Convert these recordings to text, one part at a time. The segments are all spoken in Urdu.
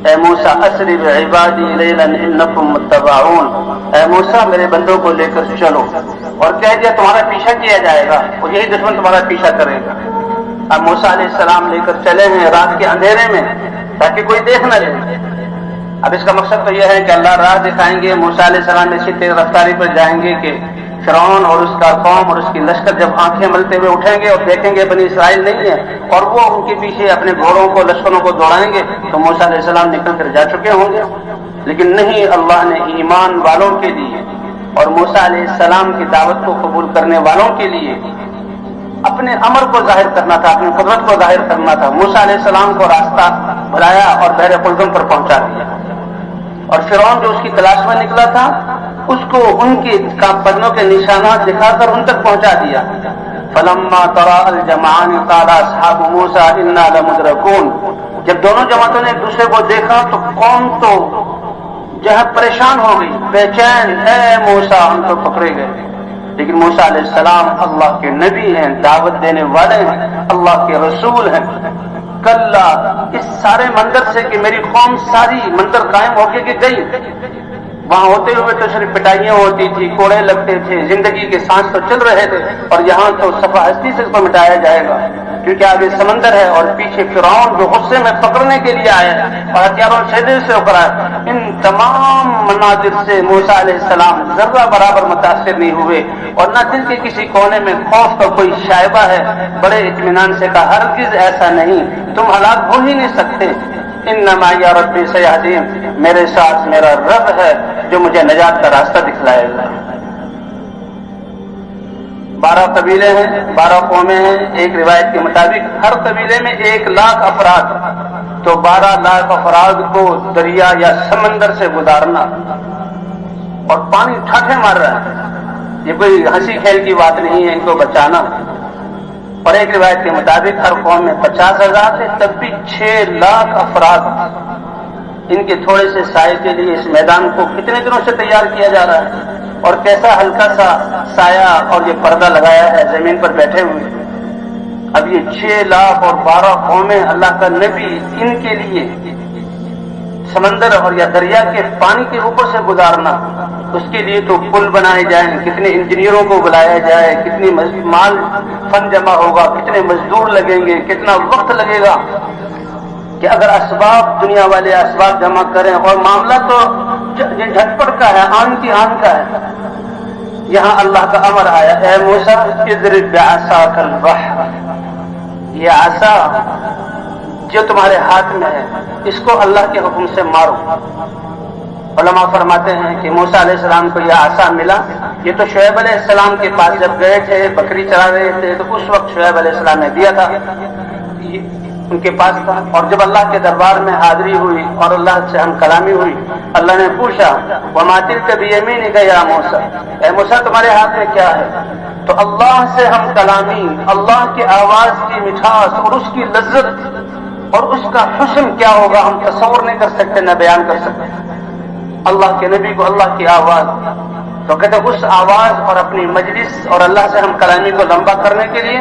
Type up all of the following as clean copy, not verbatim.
اے موسیٰ اسری بعبادی لیلا انکم متبعون، اے موسیٰ میرے بندوں کو لے کر چلو، اور کہہ دیا تمہارا پیچھا کیا جائے گا اور یہی دشمن تمہارا پیچھا کرے گا۔ اب موسیٰ علیہ السلام لے کر چلے ہیں رات کے اندھیرے میں تاکہ کوئی دیکھ نہ لے۔ اب اس کا مقصد تو یہ ہے کہ اللہ راہ دکھائیں گے، موسیٰ علیہ السلام ایسی تیز رفتاری پر جائیں گے کہ فرعون اور اس کا قوم اور اس کی لشکر جب آنکھیں ملتے ہوئے اٹھیں گے اور دیکھیں گے بنی اسرائیل نہیں ہے اور وہ ان کے پیچھے اپنے گھوڑوں کو لشکروں کو دوڑائیں گے تو موسیٰ علیہ السلام نکل کر جا چکے ہوں گے۔ لیکن نہیں، اللہ نے ایمان والوں کے لیے اور موسیٰ علیہ السلام کی دعوت کو قبول کرنے والوں کے لیے اپنے امر کو ظاہر کرنا تھا، اپنی قدرت کو ظاہر کرنا تھا۔ موسیٰ علیہ السلام کو راستہ بھلایا اور بحر قلزم پر پہنچا دیا، اور فرعون جو اس کی تلاش میں نکلا تھا اس کو ان کے قدموں کے نشانات دکھا کر ان تک پہنچا دیا۔ فلما تراءى الجمعان قال اصحاب موسى انا لمدركون، جب دونوں جماعتوں نے ایک دوسرے کو دیکھا تو قوم تو جہاں پریشان ہو گئی، بے چین، اے موسیٰ ہم تو پکڑے گئے۔ لیکن موسیٰ علیہ السلام اللہ کے نبی ہیں، دعوت دینے والے ہیں، اللہ کے رسول ہیں۔ کلا، اس سارے منظر سے کہ میری قوم ساری منظر قائم ہو کے گئی، وہاں ہوتے ہوئے تو صرف پٹائیاں ہوتی تھی، کوڑے لگتے تھے، زندگی کے سانس تو چل رہے تھے، اور یہاں تو صفا ہستی سے اس کو مٹایا جائے گا کیونکہ آگے سمندر ہے اور پیچھے فرعون جو غصے میں پکڑنے کے لیے آئے اور ہتھیاروں سے اکڑا ہے۔ ان تمام مناظر سے موسیٰ علیہ السلام ذرہ برابر متاثر نہیں ہوئے، اور نہ دل کے کسی کونے میں خوف کا کوئی شائبہ ہے۔ بڑے اطمینان سے کہا ہرگز ایسا نہیں، تم ہلاک ہو ہی نہیں سکتے۔ انما یا ربی سیہدین، میرے ساتھ میرا رب ہے جو مجھے نجات کا راستہ دکھلائے گا۔ 12 قبیلے ہیں، 12 قومیں ہیں، ایک روایت کے مطابق ہر قبیلے میں 1,00,000 افراد، تو 12,00,000 افراد کو دریا یا سمندر سے گزارنا، اور پانی ٹھاٹھے مار رہا ہے، یہ کوئی ہنسی کھیل کی بات نہیں ہے ان کو بچانا۔ اور ایک روایت کے مطابق ہر قوم میں 50,000 تھے، تب بھی 6,00,000 افراد، ان کے تھوڑے سے سائے کے لیے اس میدان کو کتنے دنوں سے تیار کیا جا رہا ہے، اور کیسا ہلکا سا سایہ اور یہ پردہ لگایا ہے زمین پر بیٹھے ہوئے۔ اب یہ 6,00,000 اور 12 قومیں، اللہ کا نبی، ان کے لیے سمندر اور یا دریا کے پانی کے اوپر سے گزارنا، اس کے لیے تو پل بنائے جائیں، کتنے انجینئروں کو بلایا جائے، کتنی مال فن جمع ہوگا، کتنے مزدور لگیں گے، کتنا وقت لگے گا کہ اگر اسباب، دنیا والے اسباب جمع کریں، اور معاملہ تو جھٹپٹ کا ہے، آن کی آن کا ہے۔ یہاں اللہ کا امر آیا، اے موسیٰ اضرب بعصاک البحر، یہ عصا جو تمہارے ہاتھ میں ہے اس کو اللہ کے حکم سے مارو۔ علماء فرماتے ہیں کہ موسیٰ علیہ السلام کو یہ عصا ملا، یہ تو شعیب علیہ السلام کے پاس جب گئے تھے، بکری چرا رہے تھے، تو اس وقت شعیب علیہ السلام نے دیا تھا، ان کے پاس تھا۔ اور جب اللہ کے دربار میں حاضری ہوئی اور اللہ سے ہم کلامی ہوئی، اللہ نے پوچھا وَمَا تِلْكَ بِيَمِينِكَ يَا مُوسَىٰ، اے موسیٰ تمہارے ہاتھ میں کیا ہے؟ تو اللہ سے ہم کلامی، اللہ کی آواز کی مٹھاس اور اس کی لذت اور اس کا حسن کیا ہوگا ہم تصور نہیں کر سکتے، نہ بیان کر سکتے۔ اللہ کے نبی کو اللہ کی آواز، تو کہتے اس آواز اور اپنی مجلس اور اللہ سے ہم کلامی کو لمبا کرنے کے لیے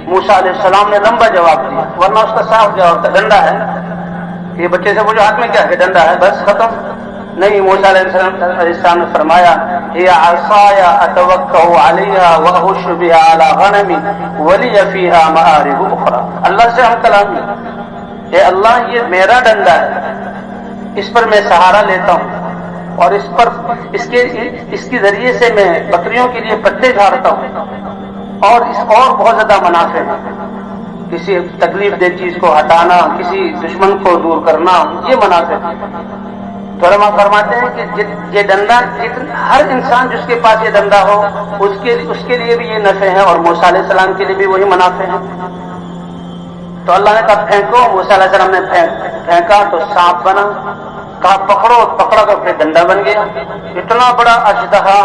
موسیٰ علیہ السلام نے لمبا جواب دیا، ورنہ اس کا صاف جواب تھا ڈنڈا ہے۔ یہ بچے سے پوچھو ہاتھ میں کیا ہے؟ ڈنڈا ہے، بس ختم۔ نہیں، موسیٰ علیہ السلام نے فرمایا ہی عصای اتوکأ علیہا واہش بہا علی غنمی ولی فیہا مآرب اخری، اللہ سے ہم کلامی، اے اللہ یہ میرا ڈنڈا ہے، اس پر میں سہارا لیتا ہوں، اور اس کے ذریعے سے میں بکریوں کے لیے پتے جھاڑتا ہوں، اور بہت زیادہ منافع ہے، کسی تکلیف دہ چیز کو ہٹانا، کسی دشمن کو دور کرنا، یہ منافع ہے۔ تو علماء فرماتے ہیں کہ یہ ڈنڈا ہر انسان جس کے پاس یہ ڈنڈا ہو اس کے لیے بھی یہ نفع ہے، اور موسیٰ علیہ السلام کے لیے بھی وہی منافع ہے۔ تو اللہ نے کہا پھینکو، موسیٰ علیہ السلام نے پھینکا تو سانپ بنا، کہا پکڑا تو پھر ڈنڈا بن گیا۔ اتنا بڑا اژدہا،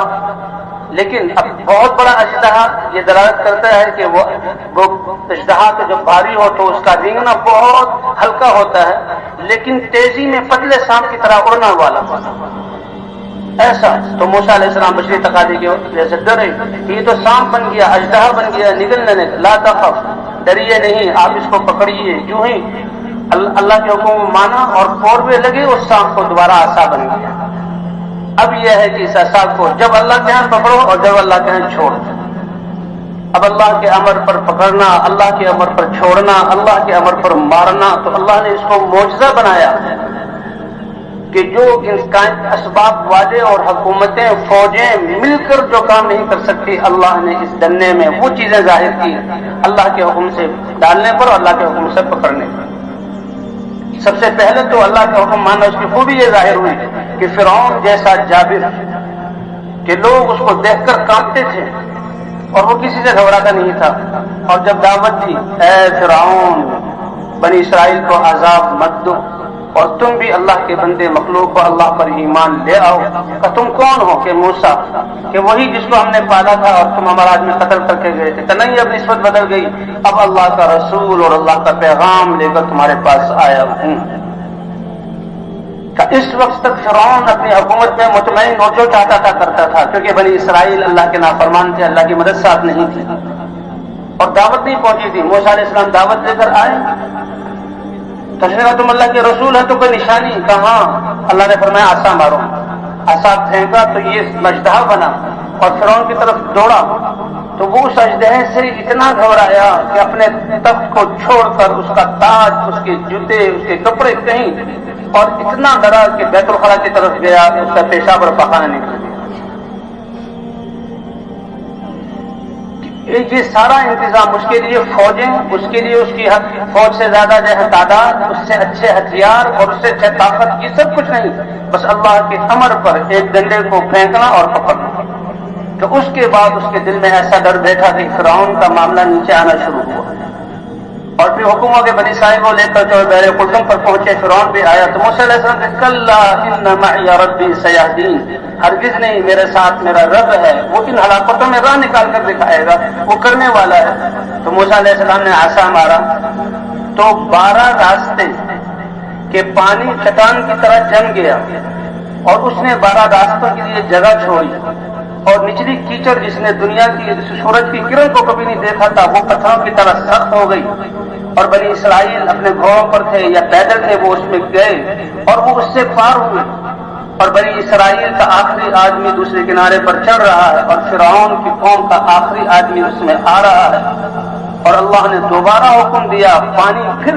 لیکن اب بہت بڑا اژدہا یہ دلالت کرتا ہے کہ وہ اژدہا تو جب بھاری ہو تو اس کا رینگنا بہت ہلکا ہوتا ہے، لیکن تیزی میں پتلے سانپ کی طرح اڑنا والا ایسا۔ تو موسیٰ علیہ السلام بشری تقاضے کی وجہ سے ڈرے، یہ تو سانپ بن گیا، اژدہا بن گیا، نگل لا تخف، ڈریے نہیں، آپ اس کو پکڑیے۔ جو ہی اللہ کے حکم کو مانا اور فوروے لگے اس سانپ کو دوبارہ عصا بن گیا. اب یہ ہے کہ اس عصا کو جب اللہ کے ہاں پکڑو اور جب اللہ کے ہاں چھوڑ دو. اب اللہ کے امر پر پکڑنا، اللہ کے امر پر چھوڑنا، اللہ کے امر پر مارنا، تو اللہ نے اس کو معجزہ بنایا کہ جو اسباب والے اور حکومتیں فوجیں مل کر جو کام نہیں کر سکتی، اللہ نے اس ڈنڈے میں وہ چیزیں ظاہر کی اللہ کے حکم سے ڈالنے پر اور اللہ کے حکم سے پکڑنے پر. سب سے پہلے تو اللہ کا حکم ماننا، اس کی خوبی یہ ظاہر ہوئی کہ فرعون جیسا جابر کہ لوگ اس کو دیکھ کر کانپتے تھے اور وہ کسی سے گھبراتا نہیں تھا. اور جب دعوت دی اے فرعون بنی اسرائیل کو عذاب مت دو اور تم بھی اللہ کے بندے مخلوق کو اللہ پر ایمان لے آؤ، کہ تم کون ہو؟ کہ موسیٰ، کہ وہی جس کو ہم نے پالا تھا اور تم ہمارا آدمی قتل کر کے گئے تھے. کہ نہیں، اب نسبت بدل گئی، اب اللہ کا رسول اور اللہ کا پیغام لے کر تمہارے پاس آیا ہوں. کہ اس وقت تک فرعون اپنی حکومت میں مطمئن اور جو چاہتا تھا کرتا تھا، کیونکہ بنی اسرائیل اللہ کے نافرمان تھے، اللہ کی مدد ساتھ نہیں تھی اور دعوت نہیں پہنچی تھی. موسیٰ علیہ السلام دعوت لے کر آئے تو اس نے کہا تم اللہ کے رسول ہیں تو کوئی نشانی؟ کہاں؟ اللہ نے فرمایا عصا مارو. عصا پھینکا تو یہ اژدہا بنا اور فرعون کی طرف دوڑا تو وہ اس اژدہے سے اتنا گھبرایا کہ اپنے تخت کو چھوڑ کر اس کا تاج، اس کے جوتے، اس کے کپڑے کہیں، اور اتنا ڈرا کہ بیت الخلا کی طرف گیا، اس کا پیشاب اور پخانہ نکل گیا. یہ سارا انتظام اس کے لیے فوجیں، اس کے لیے اس کی فوج سے زیادہ جو ہے تعداد، اس سے اچھے ہتھیار اور اس سے اچھے طاقت، یہ سب کچھ نہیں، بس اللہ کے امر پر ایک ڈنڈے کو پھینکنا اور پکڑنا. تو اس کے بعد اس کے دل میں ایسا ڈر بیٹھا کہ فرعون کا معاملہ نیچے آنا شروع ہوا. اور پھر حکوموں کے بنی اسرائیل کو لے کر جو بحر قلزم پر پہنچے، فرعون بھی آیا تو موسیٰ علیہ السلام نے کلا ان معی ربی سیہدین، ہرگز نہیں، میرے ساتھ میرا رب ہے، وہ ان ہلاکتوں میں راہ نکال کر دکھائے گا، وہ کرنے والا ہے. تو موسیٰ علیہ السلام نے عصا مارا تو 12 راستے کہ پانی چٹان کی طرح جم گیا اور اس نے 12 راستوں کے لیے جگہ چھوڑی. اور نچلی کیچڑ جس نے دنیا کی سورج کی کرن کو کبھی نہیں دیکھا تھا، وہ پتھروں کی طرح سخت ہو گئی. اور بنی اسرائیل اپنے گھوڑوں پر تھے یا پیدل تھے، وہ اس میں گئے اور وہ اس سے پار ہوئے. اور بنی اسرائیل کا آخری آدمی دوسرے کنارے پر چڑھ رہا ہے اور فرعون کی قوم کا آخری آدمی اس میں آ رہا ہے. اور اللہ نے دوبارہ حکم دیا، پانی پھر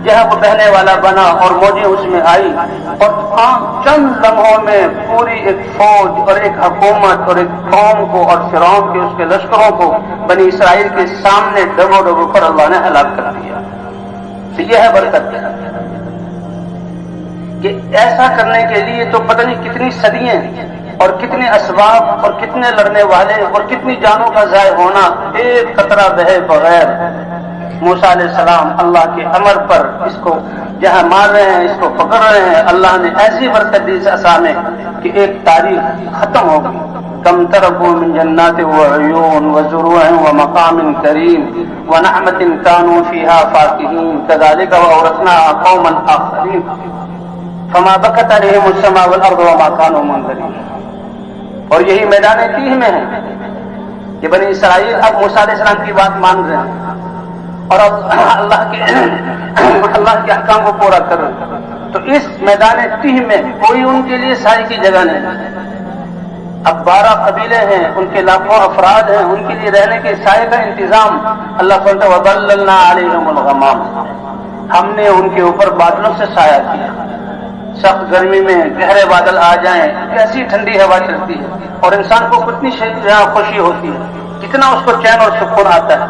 جو ہے وہ بہنے والا بنا اور موجیں اس میں آئی اور چند لمحوں میں پوری ایک فوج اور ایک حکومت اور ایک قوم کو اور فرعون کے اس کے لشکروں کو بنی اسرائیل کے سامنے ڈبو ڈبو پر اللہ نے ہلاک کر دیا. تو یہ ہے برکت کہ ایسا کرنے کے لیے تو پتہ نہیں کتنی صدیاں اور کتنے اسباب اور کتنے لڑنے والے اور کتنی جانوں کا ضائع ہونا، ایک قطرہ بہے بغیر. موسیٰ علیہ السلام اللہ کے امر پر اس کو جہاں مار رہے ہیں، اس کو پکڑ رہے ہیں. اللہ نے ایسی برکت دی اس عصا میں کہ ایک تاریخ ختم ہو گئی. کم ترکوا من جنات وعیون وزروع ومقام کریم ونعمت كانوا فيها فاكهين كذلك وأورثناها قوما آخرين فما بكت عليهم السماء والأرض وما كانوا منذرين. اور یہی میدان تیہ میں ہے کہ بنی اسرائیل اب موسیٰ علیہ السلام کی بات مان رہے ہیں اور اب اللہ کے احکام کو پورا کر رہے ہیں. تو اس میدان تیہ میں کوئی ان کے لیے سائے کی جگہ نہیں. اب 12 قبیلے ہیں، ان کے لاکھوں افراد ہیں، ان کے لیے رہنے کے سائے کا انتظام اللہ فرماتا ہے وَظَلَّلْنَا عَلَيْهِمُ الْغَمَامَ، ہم نے ان کے اوپر بادلوں سے سایہ کیا. سخت گرمی میں گہرے بادل آ جائیں، کیسی ٹھنڈی ہوا چلتی ہے اور انسان کو کتنی خوشی ہوتی ہے، کتنا اس کو چین اور سکون آتا ہے.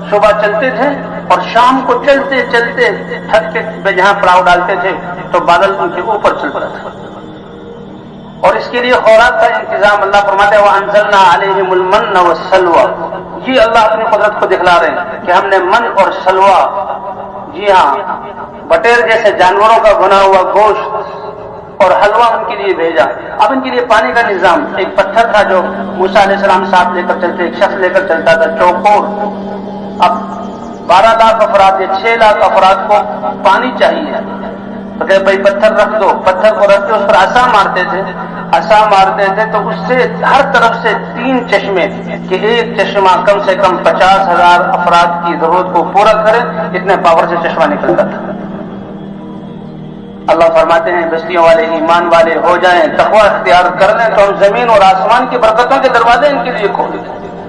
صبح چلتے تھے اور شام کو چلتے چلتے تھک کے جہاں پڑاؤ ڈالتے تھے تو بادل ان کے اوپر چلتا تھا. اور اس کے لیے خوراک کا انتظام اللہ فرماتے ہیں وَأَنزَلْنَا عَلَيْهِمُ الْمَنَّ وَالسَّلْوَىٰ. یہ اللہ اپنی قدرت کو دکھلا رہے ہیں کہ ہم نے من اور سلوا، جی ہاں، بٹیر جیسے جانوروں کا بنا ہوا گوشت اور حلوہ ان کے لیے بھیجا. اب ان کے لیے پانی کا نظام، ایک پتھر تھا جو موسیٰ علیہ السلام ساتھ لے کر چلتے، ایک شخص لے کر چلتا تھا چوکور. اب 12 لاکھ افراد یا 6 لاکھ افراد کو پانی چاہیے تو کہ بھائی پتھر رکھ دو. پتھر کو رکھ کے اس پر عصا مارتے تھے، عصا مارتے تھے تو اس سے ہر طرف سے 3 چشمے کہ ایک چشمہ کم سے کم 50,000 افراد کی ضرورت کو پورا کرے، اتنے پاور سے چشمہ نکلتا تھا. اللہ فرماتے ہیں بستیوں والے ایمان والے ہو جائیں، تقوی اختیار کر لیں تو ہم زمین اور آسمان کی برکتوں کے دروازے ان کے لیے کھول دیں۔